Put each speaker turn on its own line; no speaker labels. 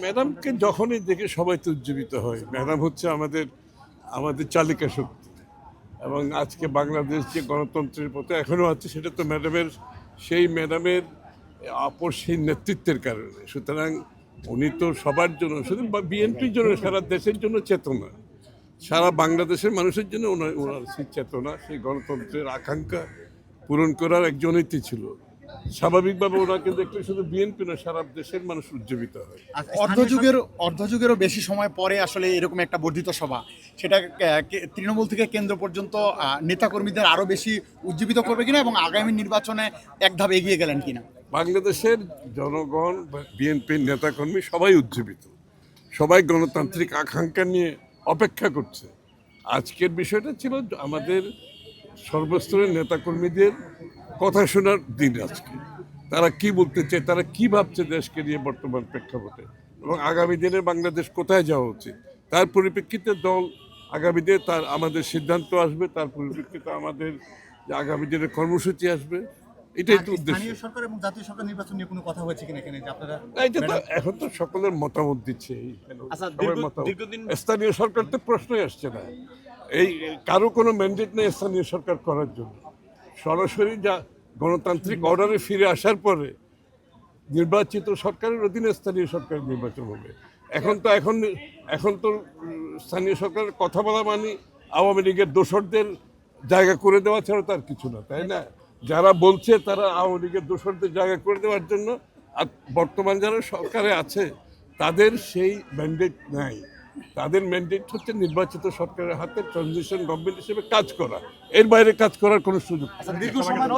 ম্যাডামকে যখনই দেখে সবাই তো উজ্জীবিত হয়। ম্যাডাম হচ্ছে আমাদের আমাদের চালিকা শক্তি, এবং আজকে বাংলাদেশ যে গণতন্ত্রের পথে এখনও আছে সেটা তো ম্যাডামের আপসহীন নেতৃত্বের কারণে। সুতরাং উনি তো সবার জন্য, শুধু বিএনপির জন্য, সারা দেশের জন্য চেতনা, সারা বাংলাদেশের মানুষের জন্য ওনার সেই চেতনা, সেই গণতন্ত্রের আকাঙ্ক্ষা পূরণ করার একজন নীতি ছিল। স্বাভাবিকভাবে ওনাকে দেখলে শুধু বিএনপি না, সারা দেশের মানুষ উজ্জীবিত হয়।
অর্ধযুগেরও বেশি সময় পরে আসলে এরকম একটা বর্ধিত সভা, সেটা তৃণমূল থেকে কেন্দ্র পর্যন্ত নেতাকর্মীদের আরো বেশি উজ্জীবিত করবে কিনা, এবং আগামী নির্বাচনে এক ধাপ এগিয়ে গেলেন কিনা?
বাংলাদেশের জনগণ, বিএনপির নেতাকর্মী সবাই উজ্জীবিত, সবাই গণতান্ত্রিক আকাঙ্ক্ষা নিয়ে অপেক্ষা করছে। আজকের বিষয়টা ছিল আমাদের সর্বস্তরের নেতাকর্মীদের কথা শোনার দিন আজকে। তারা কি বলতে চায়, তারা কি ভাবছে দেশকে নিয়ে বর্তমান প্রেক্ষাপটে, এবং আগামী দিনে বাংলাদেশ কোথায় যাওয়া উচিত, তার পরিপ্রেক্ষিতে দল আগামী দিনে আমাদের সিদ্ধান্ত আসবে, তার পরিপ্রেক্ষিতে আমাদের যে আগামী দিনের কর্মসূচি আসবে। এটাই তো উদ্দেশ্য।
স্থানীয় সরকার এবং জাতীয় সরকার নির্বাচন নিয়ে কোনো কথা হয়েছে কিনা এখানে, যে আপনারা?
এটা তো এখন তো সকলের মতামত দিচ্ছে।
আচ্ছা,
সবার মতামত। স্থানীয় সরকার তো প্রশ্নই আসছে না, এই কারো কোনো ম্যান্ডেট নেই স্থানীয় সরকার করার জন্য। সরাসরি যা গণতান্ত্রিক অর্ডারে ফিরে আসার পরে নির্বাচিত সরকারের অধীনে স্থানীয় সরকার নির্বাচন হবে। এখন তো স্থানীয় সরকারের কথা বলা মানে আওয়ামী লীগের দোসরদের জায়গা করে দেওয়া ছাড়া তার কিছু না, তাই না? যারা বলছে তারা আওয়ামী লীগের দোসরদের জায়গা করে দেওয়ার জন্য, আর বর্তমান যারা সরকারে আছে তাদের সেই ম্যান্ডেট নাই। তাদের ম্যান্ডেট হচ্ছে নির্বাচিত সরকারের হাতে ট্রানজিশন গভর্নমেন্ট হিসেবে কাজ করা, এর বাইরে কাজ করার কোনো সুযোগ নেই।
দীর্ঘ সময়